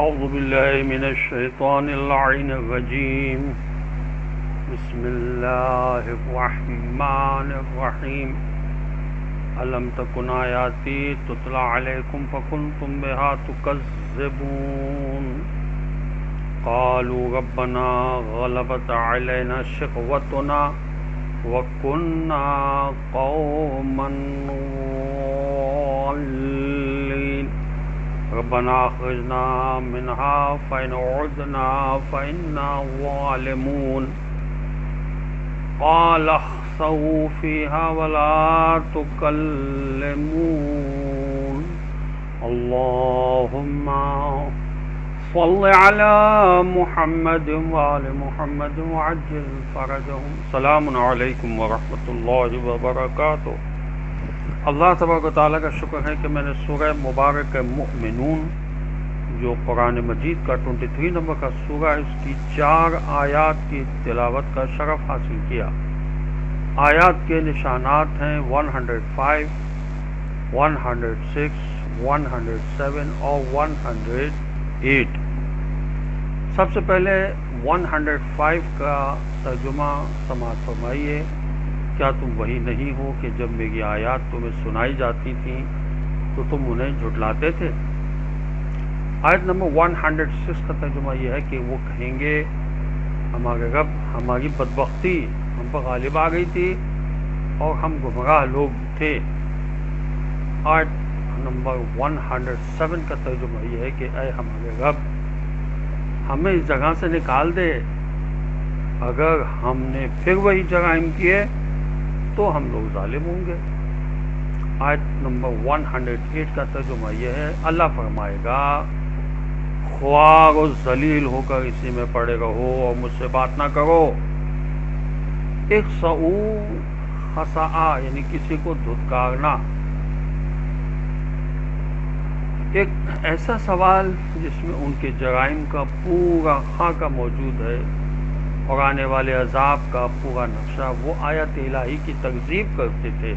أعوذ بالله من الشيطان اللعين الرجيم. بسم الله الرحمن الرحيم. ألم تكن آياتي تتلى عليكم فكنتم بها تكذبون. قالوا ربنا غلبت علينا شقوتنا وكنا قوما ضالين. ربنا اخرجنا منها فإن عدنا فإنا ظالمون. قال اخسئوا فيها ولا تكلمون. اللهم صل على محمد وآل محمد وعجل فرجهم. السلام علیکم ورحمۃ اللہ وبرکاتہ. اللہ تبارک و تعالیٰ کا شکر ہے کہ میں نے سورہ مبارک مؤمنون جو قرآن مجید کا 23 نمبر کا سورہ ہے، اس کی 4 آیات کی تلاوت کا شرف حاصل کیا. آیات کے نشانات ہیں 105، 106، 107 اور 108. سب سے پہلے 105 کا ترجمہ سماعت فرمائیے. کیا تم وہی نہیں ہو کہ جب میری آیات تمہیں سنائی جاتی تھیں تو تم انہیں جھٹلاتے تھے؟ آیت نمبر 106 کا ترجمہ یہ ہے کہ وہ کہیں گے ہمارے رب، ہماری بدبختی ہم پر غالب آ گئی تھی اور ہم گمراہ لوگ تھے. آیت نمبر 107 کا ترجمہ یہ ہے کہ اے ہمارے رب، ہمیں اس جگہ سے نکال دے. اگر ہم نے پھر وہی جرائم کیے تو ہم لوگ ظالم ہوں گے. آیت نمبر 108 کا ترجمہ یہ ہے، اللہ فرمائے گا خوار و ذلیل ہو کر اسی میں پڑے رہو اور مجھ سے بات نہ کرو. اخسؤ، خسا یعنی کسی کو دھتکارنا. ایک ایسا سوال جس میں ان کے جرائم کا پورا خاکہ موجود ہے اور آنے والے عذاب کا پورا نقشہ. وہ آیت الہی کی تکذیب کرتے تھے.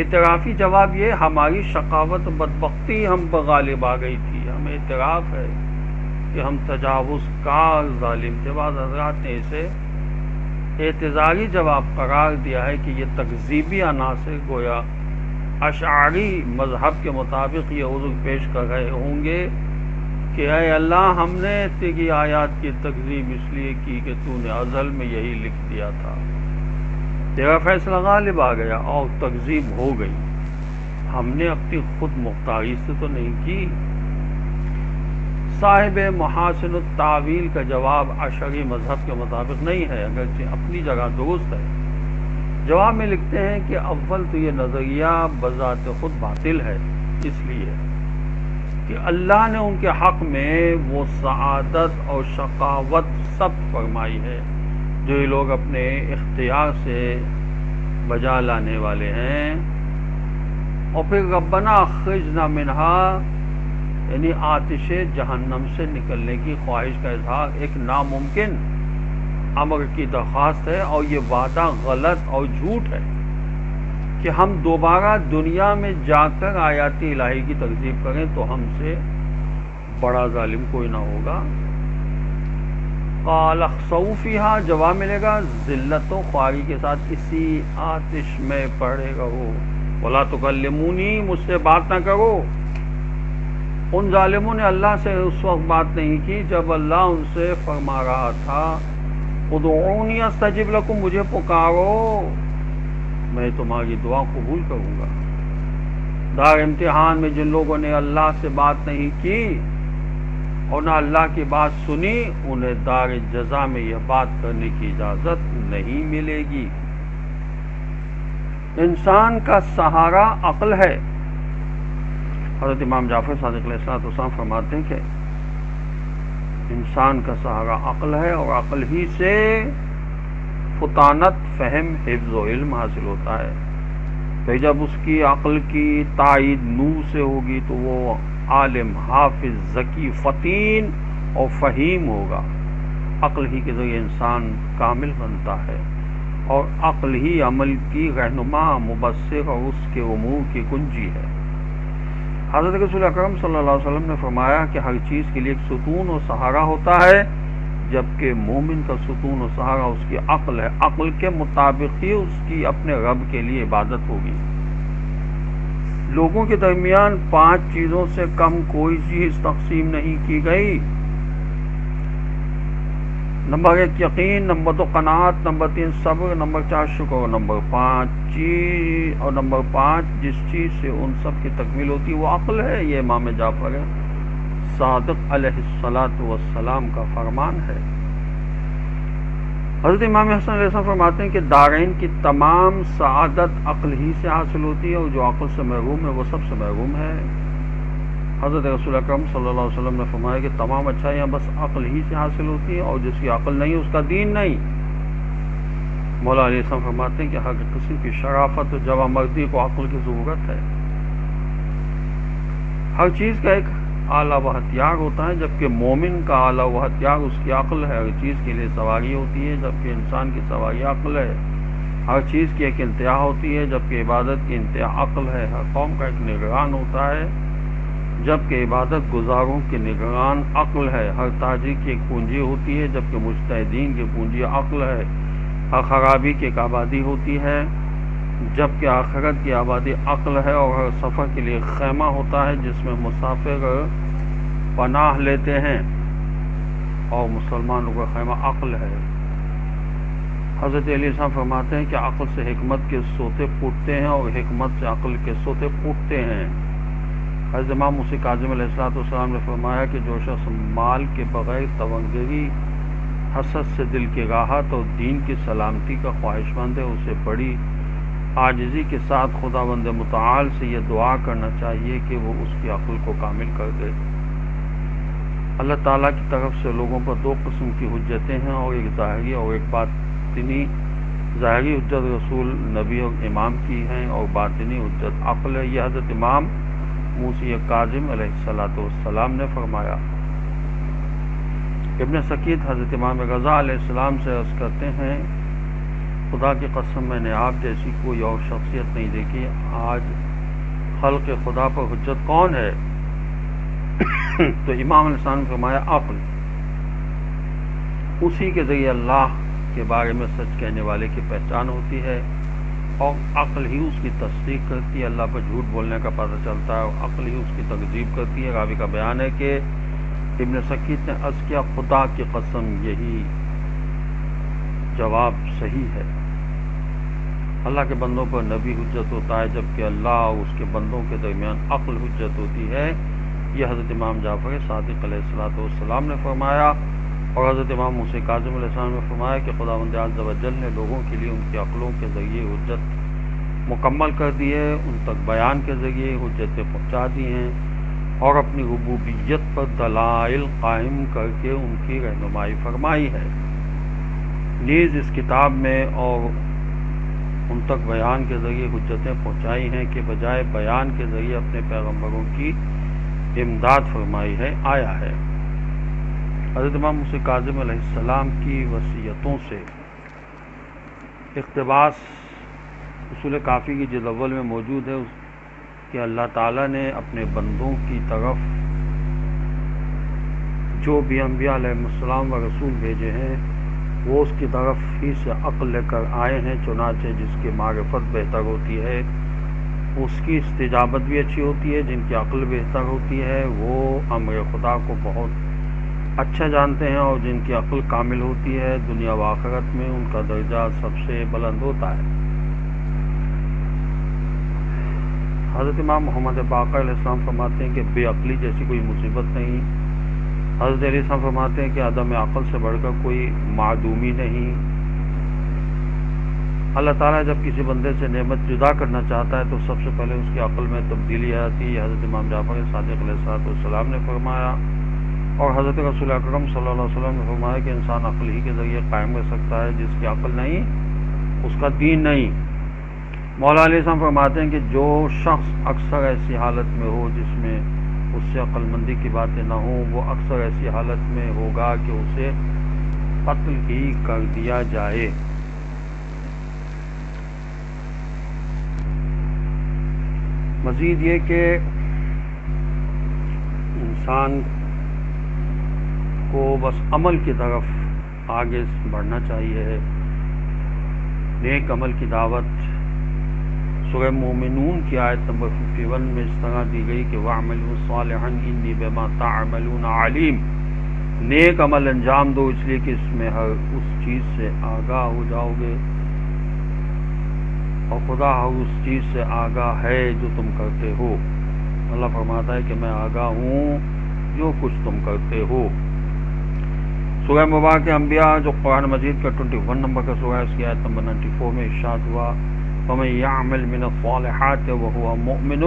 اعترافی جواب یہ، ہماری شقاوت بدبختی ہم پر غالب آ گئی تھی. ہمیں اعتراف ہے کہ ہم تجاوز کار ظالم تھے. بعض حضرات نے اسے اعتذاری جواب قرار دیا ہے کہ یہ تکذیبی عناصر گویا اشعری مذہب کے مطابق یہ عذر پیش کر رہے ہوں گے کہ اے اللہ، ہم نے تیری آیات کی تکذیب اس لیے کی کہ تو نے ازل میں یہی لکھ دیا تھا. تیرا فیصلہ غالب آ گیا اور تکذیب ہو گئی. ہم نے اپنی خود مختاری سے تو نہیں کی. صاحب محاسن التاویل کا جواب اشعری مذہب کے مطابق نہیں ہے، اگرچہ اپنی جگہ درست ہے. جواب میں لکھتے ہیں کہ اول تو یہ نظریہ بذات خود باطل ہے، اس لیے کہ اللہ نے ان کے حق میں وہ سعادت اور شقاوت ثبت فرمائی ہے جو یہ لوگ اپنے اختیار سے بجا لانے والے ہیں. اور پھر ربنا اخرجنا منہا یعنی آتش جہنم سے نکلنے کی خواہش کا اظہار ایک ناممکن امر کی درخواست ہے، اور یہ وعدہ غلط اور جھوٹ ہے کہ ہم دوبارہ دنیا میں جا کر آیات الہی کی تکذیب کریں تو ہم سے بڑا ظالم کوئی نہ ہوگا. قال اخسؤ فیہا، جواب ملے گا ذلت و خواری کے ساتھ اسی آتش میں پڑے رہو. ولا تکلمونی، مجھ سے بات نہ کرو. ان ظالموں نے اللہ سے اس وقت بات نہیں کی جب اللہ ان سے فرما رہا تھا ادعونی استجب لکم، مجھے پکارو میں تمہاری دعا قبول کروں گا. دار امتحان میں جن لوگوں نے اللہ سے بات نہیں کی اور نہ اللہ کی بات سنی، انہیں دار جزا میں یہ بات کرنے کی اجازت نہیں ملے گی. انسان کا سہارا عقل ہے. حضرت امام جعفر صادق علیہ السلام فرماتے ہیں کہ انسان کا سہارا عقل ہے اور عقل ہی سے فطانت، فہم، حفظ و علم حاصل ہوتا ہے. پھر جب اس کی عقل کی تائید نور سے ہوگی تو وہ عالم، حافظ، ذکی، فطین اور فہیم ہوگا. عقل ہی کے ذریعے انسان کامل بنتا ہے اور عقل ہی عمل کی رہنما، مبصر اور اس کے امور کی کنجی ہے. حضرت رسول اکرم صلی اللہ علیہ وسلم نے فرمایا کہ ہر چیز کے لیے ایک ستون و سہارا ہوتا ہے، جبکہ مومن کا ستون و سہارا اس کی عقل ہے، عقل کے مطابق ہی اس کی اپنے رب کے لیے عبادت ہوگی۔ لوگوں کے درمیان 5 چیزوں سے کم کوئی چیز تقسیم نہیں کی گئی۔ نمبر 1 یقین، نمبر 2 قناعت، نمبر 3 صبر، نمبر 4 شکر، نمبر 5 جس چیز سے ان سب کی تکمیل ہوتی ہے وہ عقل ہے۔ یہ امام جعفر صادق علیہ السلام کا فرمان ہے۔ حضرت امام حسن علیہ السلام فرماتے ہیں کہ دارین کی تمام سعادت عقل ہی سے حاصل ہوتی ہے، اور جو عقل سے محروم ہے وہ سب سے محروم ہے۔ حضرت رسول اکرم صلی اللہ علیہ وسلم نے فرمایا کہ تمام اچھائیاں بس عقل ہی سے حاصل ہوتی ہیں، اور جس کی عقل نہیں اس کا دین نہیں۔ مولا علیہ السلام فرماتے ہیں کہ ہر قسم کی شرافت و جوان مردی کو عقل کی ضرورت ہے۔ ہر چیز کا ایک آلہ و ہتھیار ہوتا ہے، جبکہ مومن کا آلہ و ہتھیار اس کی عقل ہے۔ ہر چیز کے لیے سواری ہوتی ہے، جبکہ انسان کی سواری عقل ہے۔ ہر چیز کی ایک انتہا ہوتی ہے، جبکہ عبادت کی انتہا عقل ہے۔ ہر قوم کا ایک نگران ہوتا ہے، جبکہ عبادت گزاروں کے نگران عقل ہے۔ ہر تاجر کی ایک پونجی ہوتی ہے، جبکہ مجتہدین کی پونجی عقل ہے۔ ہر خرابی کی ایک آبادی ہوتی ہے، جبکہ آخرت کی آبادی عقل ہے۔ اور ہر سفر کے لیے خیمہ ہوتا ہے جس میں مسافر پناہ لیتے ہیں، اور مسلمانوں کا خیمہ عقل ہے۔ حضرت علی صاحب فرماتے ہیں کہ عقل سے حکمت کے سوتے پھوٹتے ہیں، اور حکمت سے عقل کے سوتے پھوٹتے ہیں۔ حضرت امام موسی کاظم علیہ السلام نے فرمایا کہ جو شخص مال کے بغیر تونگری، حسد سے دل کی راحت اور دین کی سلامتی کا خواہشمند ہے، اسے بڑی عاجزی کے ساتھ خداوند متعال سے یہ دعا کرنا چاہیے کہ وہ اس کی عقل کو کامل کر دے۔ اللہ تعالیٰ کی طرف سے لوگوں پر 2 قسم کی حجتیں ہیں، اور ایک ظاہری اور ایک باطنی۔ ظاہری حجت رسول، نبی اور امام کی ہیں، اور باطنی حجت عقل ہے۔ یہ حضرت امام موسی کاظم علیہ السلام نے فرمایا۔ ابن سکیت حضرت امام رضا علیہ السلام سے عرض کرتے ہیں، خدا کی قسم میں نے آپ جیسی کوئی اور شخصیت نہیں دیکھی۔ آج خلق خدا پر حجت کون ہے؟ تو امام علیہ السلام نے فرمایا عقل۔ اسی کے ذریعے اللہ کے بارے میں سچ کہنے والے کی پہچان ہوتی ہے، اور عقل ہی اس کی تصدیق کرتی ہے۔ اللہ پر جھوٹ بولنے کا پتہ چلتا ہے، اور عقل ہی اس کی تکذیب کرتی ہے۔ راوی کا بیان ہے کہ ابن سکیت نے عرض کیا، خدا کی قسم یہی جواب صحیح ہے۔ اللہ کے بندوں پر نبی حجت ہوتا ہے، جبکہ اللہ اور اس کے بندوں کے درمیان عقل حجت ہوتی ہے۔ یہ حضرت امام جعفر صادق علیہ السلام نے فرمایا، اور حضرت امام موسی کاظم علیہ السلام نے فرمایا کہ خداوند عز و جل نے لوگوں کے لیے ان کی عقلوں کے ذریعے حجت مکمل کر دی ہے، ان تک بیان کے ذریعے حجتیں پہنچا دی ہیں، اور اپنی ربوبیت پر دلائل قائم کر کے ان کی رہنمائی فرمائی ہے۔ نیز اس کتاب میں اور ان تک بیان کے ذریعے حجتیں پہنچائی ہیں کہ بجائے بیان کے ذریعے اپنے پیغمبروں کی امداد فرمائی ہے، آیا ہے۔ حضرت امام موسی کاظم علیہ السلام کی وصیتوں سے اقتباس اصول کافی کی جلد اول میں موجود ہے کہ اللہ تعالیٰ نے اپنے بندوں کی طرف جو بھی انبیاء علیہ السلام و رسول بھیجے ہیں وہ اس کی طرف ہی سے عقل لے کر آئے ہیں، چنانچہ جس کی معرفت بہتر ہوتی ہے اس کی استجابت بھی اچھی ہوتی ہے، جن کی عقل بہتر ہوتی ہے وہ امر خدا کو بہت اچھا جانتے ہیں، اور جن کی عقل کامل ہوتی ہے دنیا و آخرت میں ان کا درجہ سب سے بلند ہوتا ہے۔ حضرت امام محمد باقر علیہ السلام فرماتے ہیں کہ بے عقلی جیسی کوئی مصیبت نہیں۔ حضرت علیہ السلام فرماتے ہیں کہ عدم عقل سے بڑھ کر کوئی معدومی نہیں۔ اللہ تعالیٰ جب کسی بندے سے نعمت جدا کرنا چاہتا ہے تو سب سے پہلے اس کی عقل میں تبدیلی آتی ہے۔ حضرت امام جعفر صادق علیہ السلام نے فرمایا، اور حضرت رسول اکرم صلی اللہ علیہ وسلم نے فرمایا کہ انسان عقل ہی کے ذریعے قائم رہ سکتا ہے، جس کی عقل نہیں اس کا دین نہیں۔ مولا علیہ السلام فرماتے ہیں کہ جو شخص اکثر ایسی حالت میں ہو جس میں اس سے عقل مندی کی باتیں نہ ہوں، وہ اکثر ایسی حالت میں ہوگا کہ اسے قتل ہی کر دیا جائے۔ مزید یہ کہ انسان کو بس عمل کی طرف آگے بڑھنا چاہیے. نیک عمل کی دعوت سورہ مومنون کی آیت نمبر 51 میں اس طرح دی گئی کہ وَاعْمَلُوا صَالِحًا إِنِّي بِمَا تَعْمَلُونَ عَلِيمٌ. نیک عمل انجام دو اس لیے کہ اس میں ہر اس چیز سے آگاہ ہو جاؤ گے اور خدا ہر اس چیز سے آگاہ ہے جو تم کرتے ہو. اللہ فرماتا ہے کہ میں آگاہ ہوں جو کچھ تم کرتے ہو. سورہ مبارکہ انبیاء جو قرآن مجید کا 21 نمبر کا سورہ ہے، اس کی آیت نمبر 94 میں ارشاد ہوا وَمَن يَعْمَلْ مِنَ الصَّالِحَاتِ وَهُوَ مُؤْمِنٌ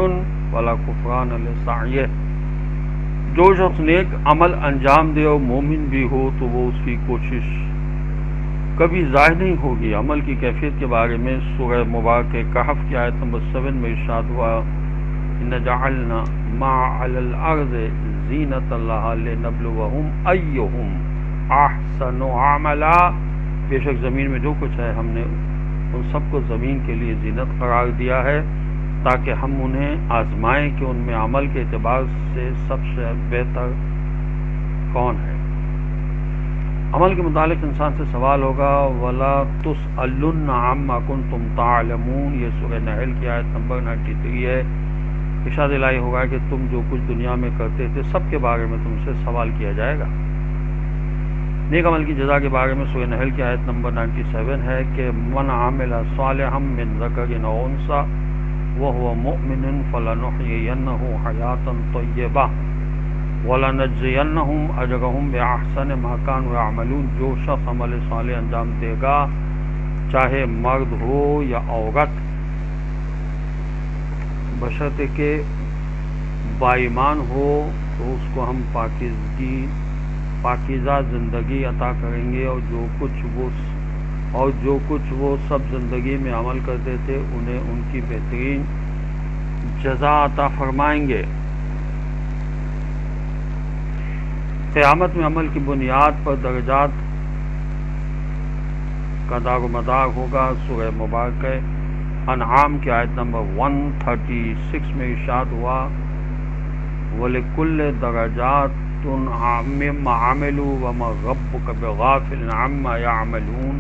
فَلَا كُفْرَانَ لِسَعْيِهِ. جو شخص نیک عمل انجام دے اور مومن بھی ہو تو وہ اس کی کوشش کبھی ضائع نہیں ہوگی. عمل کی کیفیت کے بارے میں سورہ مبارکہ کہف کی آیت نمبر 7 میں ارشاد ہوا إِنَّ جَعَلْنَا مَا عَلَى الْأَرْضِ زِينَةً لَهَا لِنَبْلُوَهُمْ أَيُّهُمْ أَحْسَنُ عَمَلًا. بے شک زمین میں جو کچھ ہے ہم نے ان سب کو زمین کے لیے زینت قرار دیا ہے تاکہ ہم انہیں آزمائیں کہ ان میں عمل کے اعتبار سے سب سے بہتر کون ہے. عمل کے متعلق انسان سے سوال ہوگا وَلَا تُسْأَلُنَّ عَمَّا كُنْتُمْ تَعْلَمُونَ. یہ سورہ نحل کی آیت نمبر 93 ہے. ارشاد الہی ہوگا کہ تم جو کچھ دنیا میں کرتے تھے سب کے بارے میں تم سے سوال کیا جائے گا. نیک عمل کی جزا کے بارے میں سورہ نحل کی آیت نمبر 97 ہے کہ من عمل صالحا من ذکر او انثی وهو مؤمن فلنحیینہ حیاتا طیبہ وَلَنَجْزِيَنَّهُمْ أَجْرَهُمْ بِأَحْسَنِ مَا كَانُوا يَعْمَلُونَ. جو شخص عمل صالح انجام دے گا چاہے مرد ہو یا عورت بشرطے کہ بائیمان ہو تو اس کو ہم پاکیزہ زندگی عطا کریں گے اور جو کچھ وہ سب زندگی میں عمل کرتے تھے انہیں ان کی بہترین جزا عطا فرمائیں گے. قیامت میں عمل کی بنیاد پر درجات کا دار و مدار ہوگا. سورہ مبارکہ انعام کی آیت نمبر 136 میں ارشاد ہوا وَلِكُلِّ دَرَجَاتٌ مِّمَّا عَمِلُوا وَمَا رَبُّكَ بِغَافِلٍ عَمَّا يَعْمَلُونَ.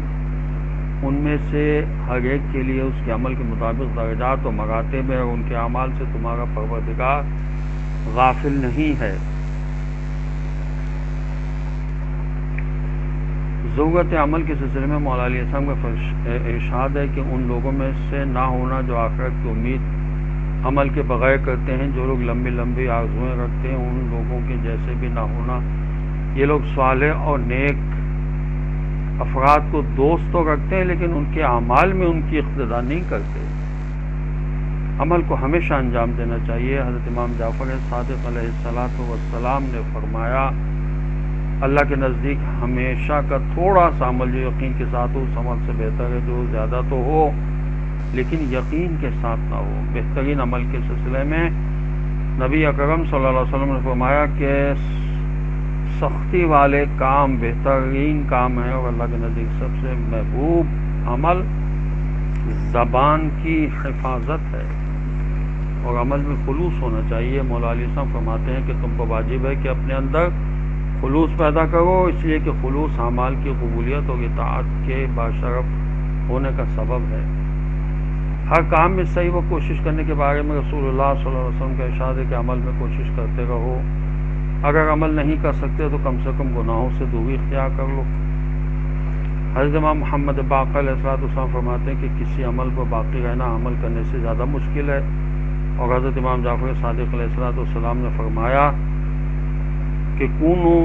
ان میں سے ہر ایک کے لیے اس کے عمل کے مطابق درجات و مراتب ہیں اور ان کے اعمال سے تمہارا پروردگار غافل نہیں ہے. ضرورت عمل کے سلسلے میں مولا علیہ السلام کا ارشاد ہے کہ ان لوگوں میں سے نہ ہونا جو آخرت کی امید عمل کے بغیر کرتے ہیں. جو لوگ لمبی لمبی آرزویں رکھتے ہیں ان لوگوں کے جیسے بھی نہ ہونا. یہ لوگ صالح اور نیک افراد کو دوست تو رکھتے ہیں لیکن ان کے اعمال میں ان کی اقتداء نہیں کرتے. عمل کو ہمیشہ انجام دینا چاہیے. حضرت امام جعفر صادق علیہ السلام نے فرمایا اللہ کے نزدیک ہمیشہ کا تھوڑا سا عمل جو یقین کے ساتھ ہو اس عمل سے بہتر ہے جو زیادہ تو ہو لیکن یقین کے ساتھ نہ ہو. بہترین عمل کے سلسلے میں نبی اکرم صلی اللہ علیہ وسلم نے فرمایا کہ سختی والے کام بہترین کام ہے اور اللہ کے نزدیک سب سے محبوب عمل زبان کی حفاظت ہے اور عمل میں خلوص ہونا چاہیے. مولا علیہ السلام فرماتے ہیں کہ تم کو واجب ہے کہ اپنے اندر خلوص پیدا کرو اس لیے کہ خلوص اعمال کی قبولیت اور اطاعت کے باشرف ہونے کا سبب ہے. ہر کام میں صحیح و کوشش کرنے کے بارے میں رسول اللہ صلی اللہ علیہ وسلم کا ارشاد ہے کہ عمل میں کوشش کرتے رہو. اگر عمل نہیں کر سکتے تو کم سے کم گناہوں سے دوری اختیار کر لو. حضرت امام محمد باقر علیہ السلام فرماتے ہیں کہ کسی عمل پر باقی رہنا عمل کرنے سے زیادہ مشکل ہے. اور حضرت امام جعفر صادق علیہ السلام نے فرمایا کہ کونوا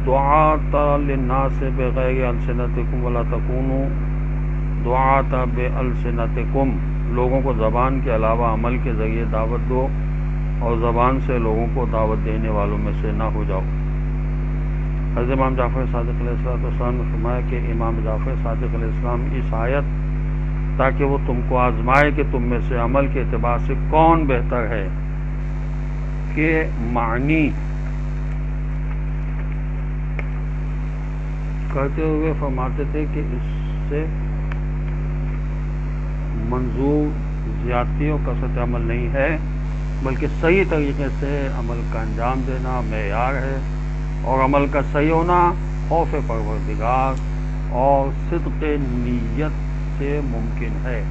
دعاۃ للناس بغیر السنتکم ولا تکونوا دعاۃ بالسنتکم. لوگوں کو زبان کے علاوہ عمل کے ذریعے دعوت دو اور زبان سے لوگوں کو دعوت دینے والوں میں سے نہ ہو جاؤ. حضرت امام جعفر صادق علیہ السلام نے فرمایا کہ امام جعفر صادق علیہ السلام اس آیت تاکہ وہ تم کو آزمائے کہ تم میں سے عمل کے اعتبار سے کون بہتر ہے کہ معنی کرتے ہوئے فرماتے تھے کہ اس سے منظور زیادتی اور کثرت عمل نہیں ہے بلکہ صحیح طریقے سے عمل کا انجام دینا معیار ہے، اور عمل کا صحیح ہونا خوف پروردگار اور صدق نیت سے ممکن ہے۔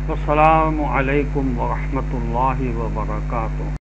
السلام علیکم ورحمۃ اللہ وبرکاتہ۔